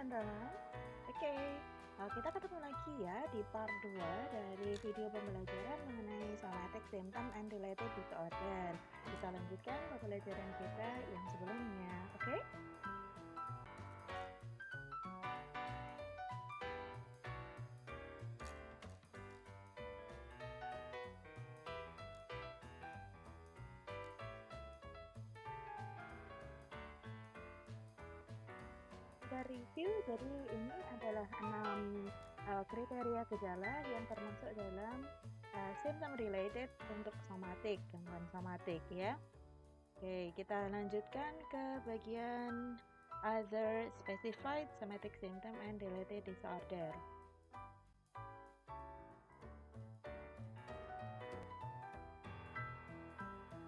teman-teman. Oke, kita ketemu lagi ya di part 2 dari video pembelajaran mengenai somatic symptom and related disorder. Kita lanjutkan pembelajaran kita yang sebelumnya, oke? Kita review, jadi ini adalah 6 kriteria gejala yang termasuk dalam symptom related untuk somatik, gangguan somatik ya. Oke, kita lanjutkan ke bagian other specified somatic symptom and related disorder.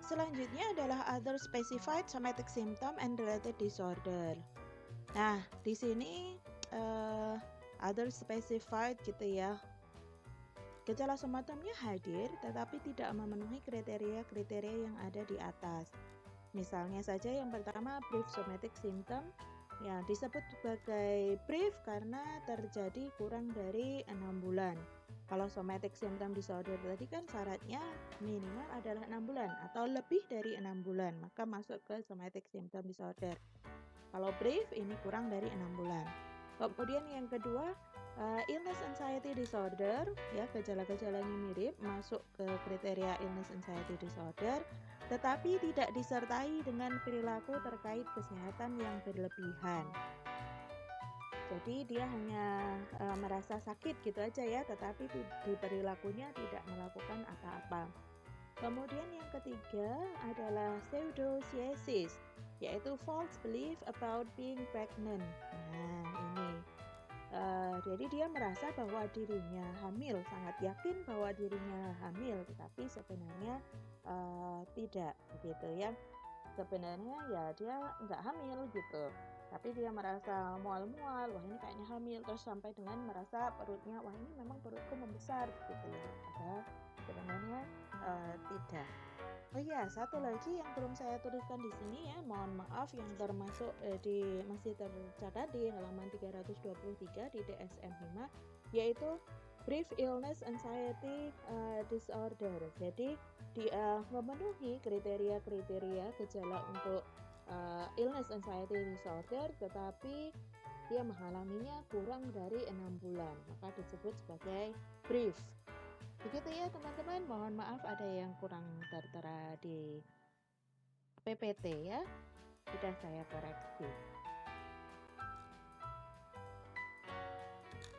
Selanjutnya adalah other specified somatic symptom and related disorder. Nah, di sini other specified gitu ya. Gejala somatomnya hadir tetapi tidak memenuhi kriteria-kriteria yang ada di atas. Misalnya saja yang pertama brief somatic symptom, ya disebut sebagai brief karena terjadi kurang dari 6 bulan. Kalau somatic symptom disorder tadi kan syaratnya minimal adalah 6 bulan atau lebih dari 6 bulan, maka masuk ke somatic symptom disorder. Kalau brief ini kurang dari 6 bulan. Kemudian yang kedua, illness anxiety disorder, ya gejala-gejalanya mirip, masuk ke kriteria illness anxiety disorder, tetapi tidak disertai dengan perilaku terkait kesehatan yang berlebihan. Jadi dia hanya merasa sakit gitu aja ya, tetapi di perilakunya tidak melakukan apa-apa. Kemudian yang ketiga adalah pseudociesis, yaitu false belief about being pregnant. Nah ini, jadi dia merasa bahwa dirinya hamil, sangat yakin bahwa dirinya hamil, tetapi sebenarnya tidak begitu ya. Sebenarnya ya dia nggak hamil gitu, tapi dia merasa mual-mual, wah ini kayaknya hamil, terus sampai dengan merasa perutnya, wah ini memang perutku membesar gitu ya, padahal sebenarnya tidak. Oh iya, satu lagi yang belum saya tuliskan di sini ya, mohon maaf, yang termasuk masih tercatat di halaman 323 di DSM-5, yaitu brief illness anxiety disorder. Jadi dia memenuhi kriteria-kriteria gejala untuk illness anxiety disorder, tetapi dia mengalaminya kurang dari 6 bulan, maka disebut sebagai brief. Begitu ya teman-teman, mohon maaf ada yang kurang tertera di PPT ya, sudah saya koreksi.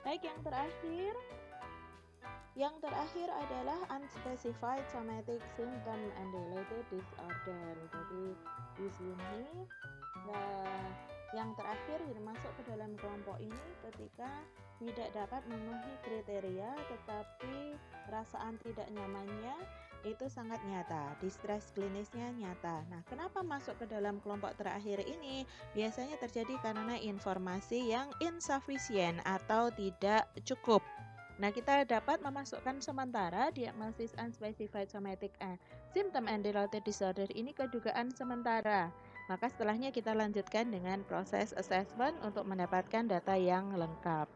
Baik, yang terakhir adalah unspecified somatic symptom and related disorder. Jadi di sini yang terakhir masuk ke dalam kelompok ini ketika tidak dapat memenuhi kriteria tetapi perasaan tidak nyamannya itu sangat nyata, distress klinisnya nyata. Nah, kenapa masuk ke dalam kelompok terakhir ini? Biasanya terjadi karena informasi yang insufficient atau tidak cukup. Nah, kita dapat memasukkan sementara diagnosis unspecified somatic symptom and related disorder ini ke dugaan sementara. Maka setelahnya kita lanjutkan dengan proses assessment untuk mendapatkan data yang lengkap.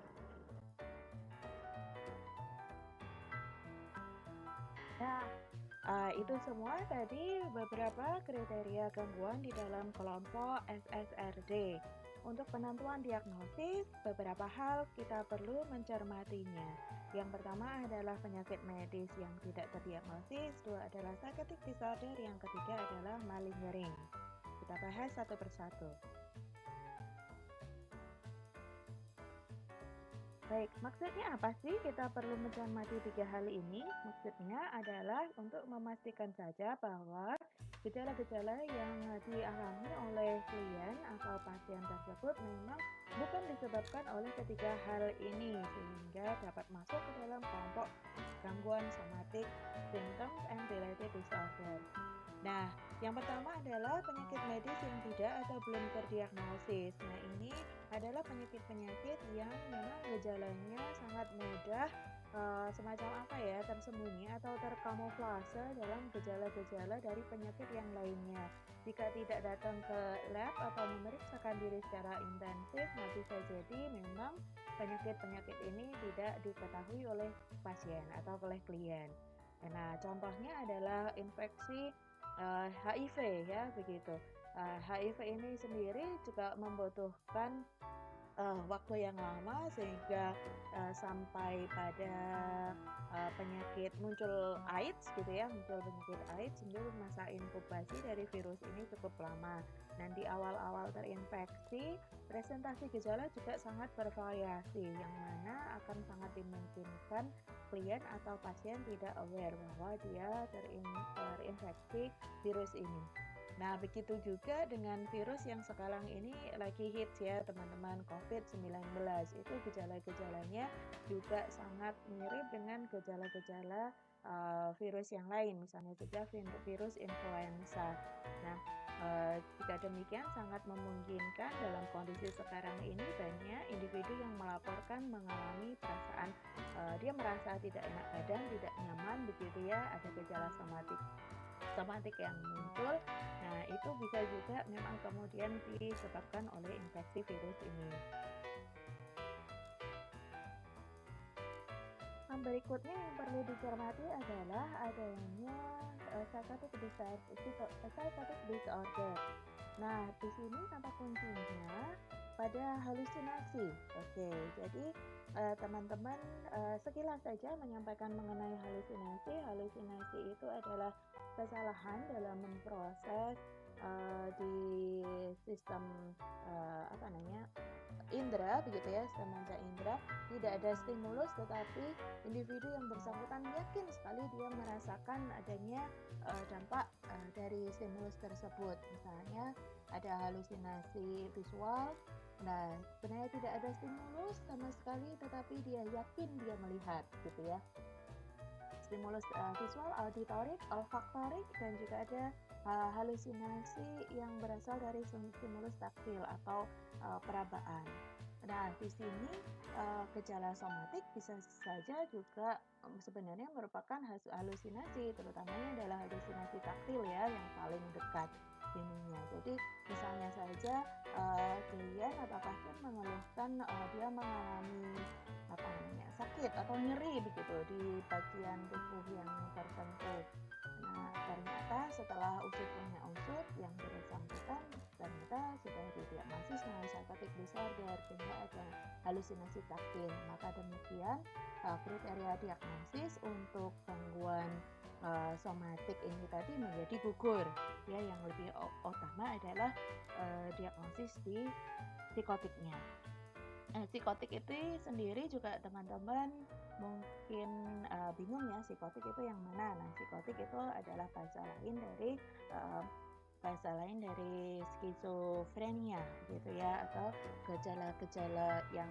Nah, itu semua tadi beberapa kriteria gangguan di dalam kelompok SSRD. Untuk penentuan diagnosis, beberapa hal kita perlu mencermatinya. Yang pertama adalah penyakit medis yang tidak terdiagnosis, dua adalah psychotic disorder, yang ketiga adalah malingering. Kita bahas satu persatu. Baik, maksudnya apa sih kita perlu mencermati 3 hal ini? Maksudnya adalah untuk memastikan saja bahwa gejala-gejala yang dialami oleh klien atau pasien tersebut memang bukan disebabkan oleh ketiga hal ini, sehingga dapat masuk ke dalam kelompok gangguan somatic symptoms and related disorder. Nah, yang pertama adalah penyakit medis yang tidak atau belum terdiagnosis. Nah, ini adalah penyakit-penyakit yang memang gejalanya sangat mudah semacam apa ya, tersembunyi atau terkamuflase dalam gejala-gejala dari penyakit yang lainnya. Jika tidak datang ke lab atau memeriksakan diri secara intensif, nah bisa jadi memang penyakit-penyakit ini tidak diketahui oleh pasien atau oleh klien. Nah, contohnya adalah infeksi HIV ya, begitu. HIV ini sendiri juga membutuhkan waktu yang lama sehingga sampai pada penyakit muncul AIDS gitu ya, muncul penyakit AIDS sehingga masa inkubasi dari virus ini cukup lama. Dan di awal-awal terinfeksi, presentasi gejala juga sangat bervariasi, yang mana akan sangat dimungkinkan klien atau pasien tidak aware bahwa dia terinfeksi virus ini. Nah, begitu juga dengan virus yang sekarang ini lagi hits ya, teman-teman, COVID-19. Itu gejala-gejalanya juga sangat mirip dengan gejala-gejala virus yang lain, misalnya saja virus influenza. Nah, jika demikian sangat memungkinkan dalam kondisi sekarang ini banyak individu yang melaporkan mengalami perasaan dia merasa tidak enak badan, tidak nyaman begitu ya, ada gejala somatik yang muncul. Nah, itu bisa juga memang kemudian disebabkan oleh infeksi virus ini. Yang berikutnya yang perlu dicermati adalah adanya psychotic disorder. Nah, di sini kata kuncinya pada halusinasi. Oke, jadi teman-teman sekilas saja menyampaikan mengenai halusinasi. Halusinasi itu adalah kesalahan dalam memproses di sistem indera begitu ya, sistem panca indera, tidak ada stimulus tetapi individu yang bersangkutan yakin sekali dia merasakan adanya dampak dari stimulus tersebut. Misalnya ada halusinasi visual. Nah, sebenarnya tidak ada stimulus sama sekali tetapi dia yakin dia melihat gitu ya. Stimulus visual, auditorik, olfaktorik, dan juga ada halusinasi yang berasal dari stimulus taktil atau perabaan. Nah, di sini gejala somatik bisa saja juga sebenarnya merupakan halusinasi, terutamanya adalah halusinasi taktil ya, yang paling dekat ininya. Jadi misalnya saja klien atau pasien mengeluhkan dia mengalami sakit atau nyeri begitu di bagian tubuh yang tertentu. Nah, ternyata setelah usut yang bersangkutan ternyata sudah didiagnosis dengan psychotic disorder sehingga ada halusinasi taktil. Maka demikian kriteria diagnosis untuk gangguan somatik ini tadi menjadi gugur. Ya, yang lebih utama adalah diagnosis di psikotiknya. Psikotik itu sendiri juga teman-teman mungkin bingung ya, psikotik itu yang mana. Nah, psikotik itu adalah bahasa lain dari skizofrenia gitu ya, atau gejala-gejala yang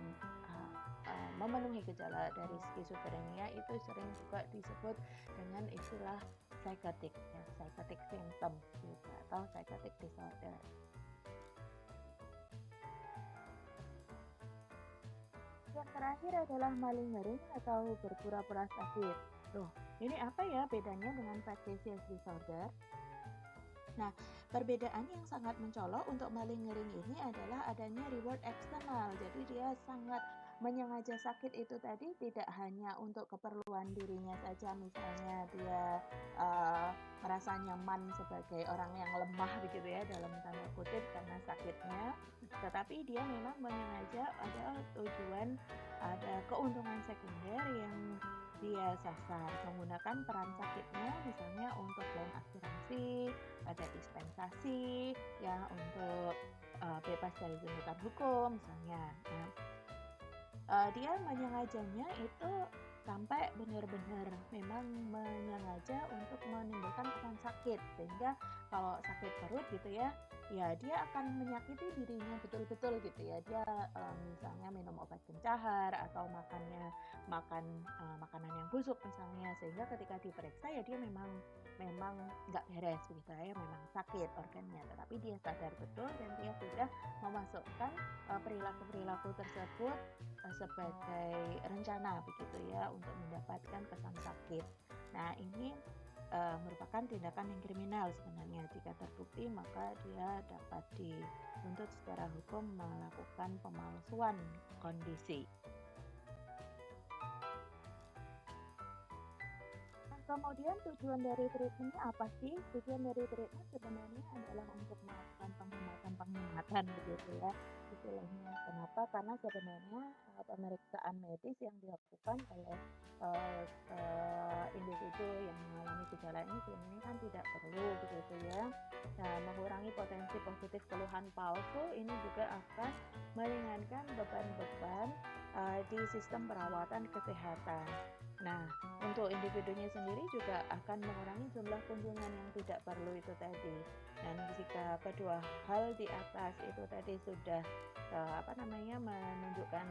memenuhi gejala dari skizofrenia itu sering juga disebut dengan istilah psychotic ya, psychotic symptom gitu, atau psychotic disorder. Yang terakhir adalah malingering atau berpura-pura sakit. Loh, ini apa ya bedanya dengan factitious disorder? Nah, perbedaan yang sangat mencolok untuk malingering ini adalah adanya reward eksternal. Jadi dia sangat menyengaja sakit itu tadi tidak hanya untuk keperluan dirinya saja, misalnya dia merasa nyaman sebagai orang yang lemah begitu ya dalam tanda kutip karena sakitnya, tetapi dia memang menyengaja ada tujuan, ada keuntungan sekunder yang dia sasar menggunakan peran sakitnya misalnya untuk klaim asuransi, ada dispensasi ya untuk bebas dari tuntutan hukum misalnya. Nah, dia menyengajanya itu sampai benar-benar memang menyengaja untuk menimbulkan kesan sakit, sehingga kalau sakit perut gitu ya dia akan menyakiti dirinya betul-betul gitu ya. Dia misalnya minum obat pencahar atau makan makanan yang busuk misalnya, sehingga ketika diperiksa ya dia memang nggak beres begitu ya, memang sakit organnya, tetapi dia sadar betul dan dia sudah memasukkan perilaku-perilaku tersebut sebagai rencana begitu ya untuk mendapatkan kesan sakit. Nah, ini merupakan tindakan yang kriminal sebenarnya. Jika terbukti, maka dia dapat dituntut secara hukum melakukan pemalsuan kondisi. Kemudian tujuan dari treatmentnya apa sih? Tujuan dari treatment sebenarnya adalah untuk melakukan penghematan begitu ya istilahnya. Kenapa? Karena sebenarnya pemeriksaan medis yang dilakukan oleh individu yang mengalami gejala ini sebenarnya kan tidak perlu begitu ya. Nah, mengurangi potensi positif keluhan palsu ini juga akan meringankan beban-beban di sistem perawatan kesehatan. Nah, untuk individunya sendiri juga akan mengurangi jumlah kunjungan yang tidak perlu itu tadi. Dan jika kedua hal di atas itu tadi sudah menunjukkan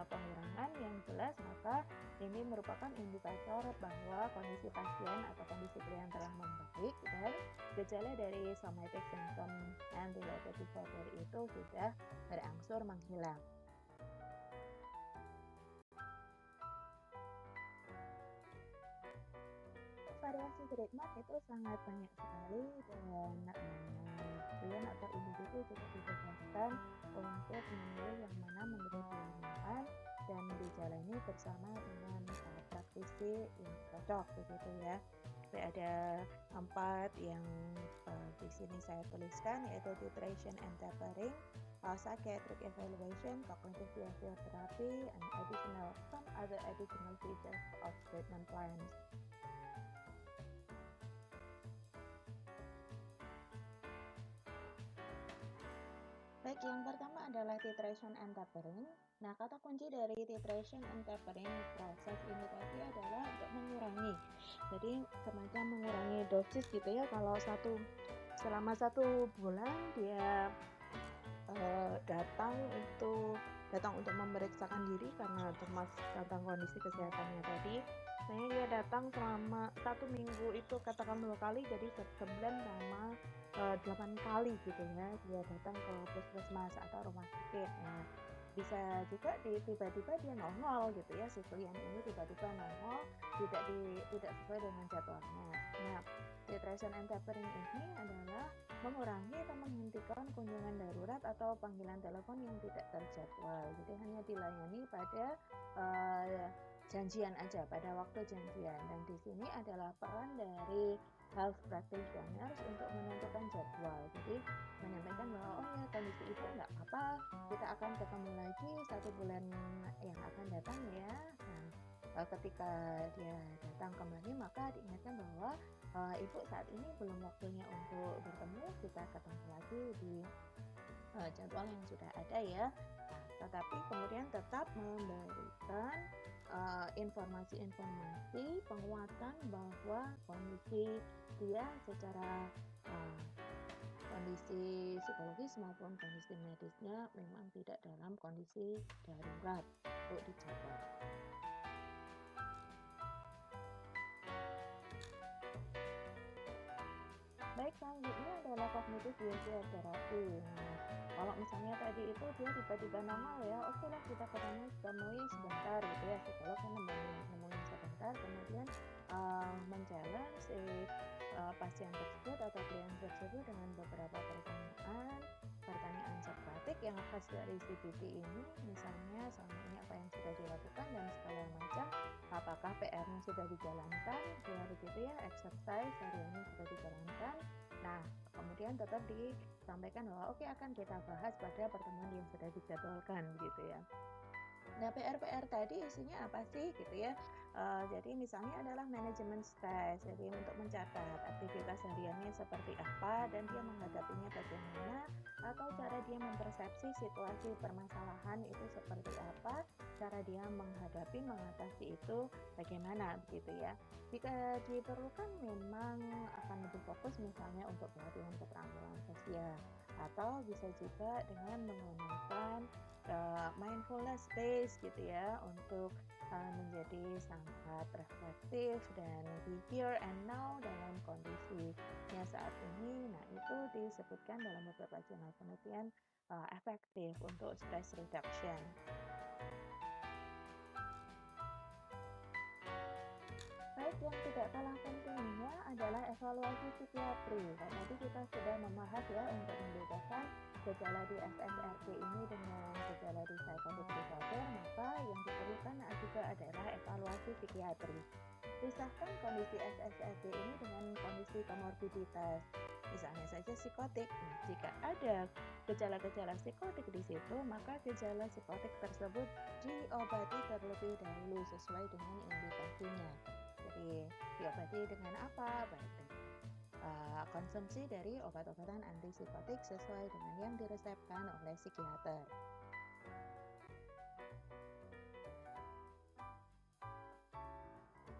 pengurangan yang jelas, maka ini merupakan indikator bahwa kondisi pasien atau kondisi klien telah membaik dan gejala dari somatic symptom and related disorder itu sudah berangsur menghilang. Variasi treatment itu sangat banyak sekali dan klien atau individu juga dibebaskan untuk memilih yang mana menurut pilihan dan dijalani bersama dengan praktisi yang cocok begitu ya. Jadi ada 4 yang di sini saya tuliskan, yaitu titration and tapering, psychiatric evaluation, cognitive behavior therapy, and some other additional features of treatment plans. Baik, yang pertama adalah titration and tapering. Nah, kata kunci dari titration and tapering proses ini tadi adalah untuk mengurangi. Jadi, semacam mengurangi dosis gitu ya. Kalau selama 1 bulan dia datang untuk memeriksakan diri karena tentang kondisi kesehatannya tadi. Misalnya dia datang selama 1 minggu itu katakan 2 kali, jadi sebulan sama 8 kali gitu ya dia datang ke puskesmas atau rumah sakit. Nah, bisa juga tiba-tiba dia nongol gitu ya, si klien ini tiba-tiba nongol, tidak sesuai dengan jadwalnya. Nah, titration and tapering ini adalah mengurangi atau menghentikan kunjungan darurat atau panggilan telepon yang tidak terjadwal. Jadi hanya dilayani pada janjian aja, pada waktu janjian. Dan di sini adalah peran dari health practitioners untuk menentukan jadwal. Jadi menyampaikan bahwa kondisi itu nggak apa-apa, kita akan ketemu lagi 1 bulan yang akan datang ya. Nah, ketika dia datang kembali, maka diingatkan bahwa ibu saat ini belum waktunya untuk bertemu, kita ketemu lagi di jadwal yang sudah ada ya. Nah, tetapi kemudian tetap memberikan informasi-informasi penguatan bahwa kondisi dia secara kondisi psikologis maupun kondisi medisnya memang tidak dalam kondisi darurat untuk dijaga. Baik, selanjutnya adalah cognitive behavior therapy. Nah, kalau misalnya tadi itu dia tiba-tiba nongol ya, oke lah kita temui sebentar gitu ya, psikolog kan nemuin sebentar, kemudian menchallenge si pasien tersebut atau klien tersebut dengan beberapa pertanyaan Sokratik yang khas dari CBT ini, misalnya selama ini apa yang sudah dilakukan dan segala macam, apakah PR-nya sudah dijalankan, ya begitu ya, exercise hariannya sudah dijalankan. Nah, kemudian tetap disampaikan bahwa oke, akan kita bahas pada pertemuan yang sudah dijadwalkan gitu ya. Nah, PR tadi isinya apa sih gitu ya. Jadi misalnya adalah manajemen stres, jadi untuk mencatat aktivitas hariannya seperti apa dan dia menghadapinya bagaimana, atau cara dia mempersepsi situasi permasalahan itu seperti apa, cara dia mengatasi itu bagaimana begitu ya. Jika diperlukan memang akan lebih fokus misalnya untuk pelatihan keterampilan sosial, atau bisa juga dengan menggunakan mindfulness space gitu ya untuk menjadi sangat reflektif dan be here and now dalam kondisinya saat ini. Nah, itu disebutkan dalam beberapa jurnal penelitian efektif untuk stress reduction. Baik, yang tidak kalah pentingnya adalah evaluasi psikiatri. Nah, tadi kita sudah membahas ya untuk membedakan gejala di SSRD ini dengan gejala di psychotic disorder, maka yang diperlukan juga adalah evaluasi psikiatri. Pisahkan kondisi SSRD ini dengan kondisi komorbiditas. Misalnya saja psikotik. Jika ada gejala-gejala psikotik di situ, maka gejala psikotik tersebut diobati terlebih dahulu sesuai dengan indikasinya. Jadi diobati dengan apa? Baik dengan konsumsi dari obat-obatan antipsikotik sesuai dengan yang diresepkan oleh psikiater.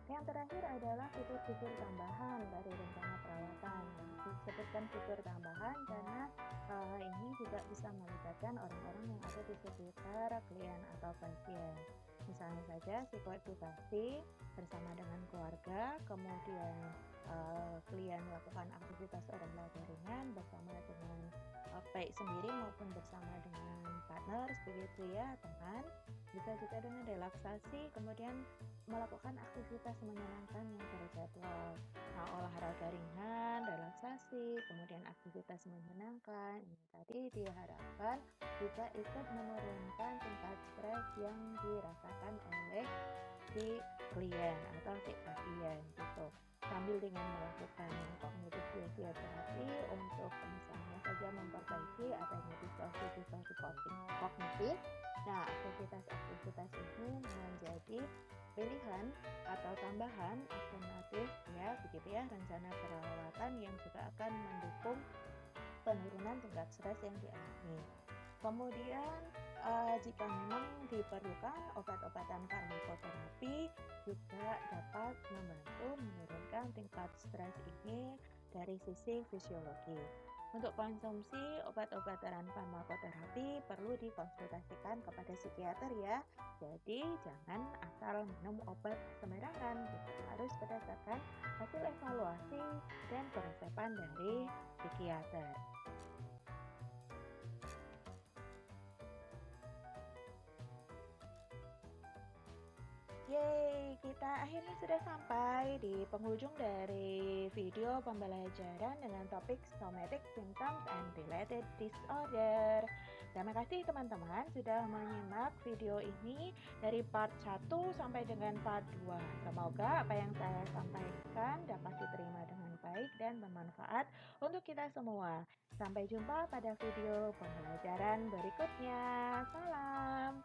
Yang terakhir adalah fitur-fitur tambahan dari rencana perawatan. Disebutkan fitur tambahan karena ini juga bisa melibatkan orang-orang yang ada di sekitar klien atau pasien. Misalnya saja psikoedukasi bersama dengan keluarga, kemudian klien melakukan aktivitas olahraga ringan bersama dengan baik sendiri maupun bersama dengan partner, begitu ya teman. Bisa juga dengan relaksasi, kemudian melakukan aktivitas menyenangkan yang terjadwal. Nah, olahraga ringan, relaksasi, kemudian aktivitas menyenangkan. Ini tadi diharapkan juga ikut menurunkan tingkat stres yang dirasakan oleh si klien atau si pasien gitu. Sambil dengan melakukan kognitif behavior therapy untuk misalnya saja memperbaiki adanya distorsi kognitif. Nah, aktivitas-aktivitas ini menjadi pilihan atau tambahan alternatif ya, begitu ya, rencana perawatan yang juga akan mendukung penurunan tingkat stres yang dialami. Kemudian jika memang diperlukan obat-obatan farmakoterapi juga dapat membantu menurunkan tingkat stres ini dari sisi fisiologi. Untuk konsumsi obat-obatan farmakoterapi perlu dikonsultasikan kepada psikiater ya. Jadi jangan asal minum obat sembarangan, harus berdasarkan hasil evaluasi dan peresepan dari psikiater. Yeay, kita akhirnya sudah sampai di penghujung dari video pembelajaran dengan topik Somatic Symptoms and Related Disorder. Terima kasih teman-teman sudah menyimak video ini dari part 1 sampai dengan part 2. Semoga apa yang saya sampaikan dapat diterima dengan baik dan bermanfaat untuk kita semua. Sampai jumpa pada video pembelajaran berikutnya. Salam!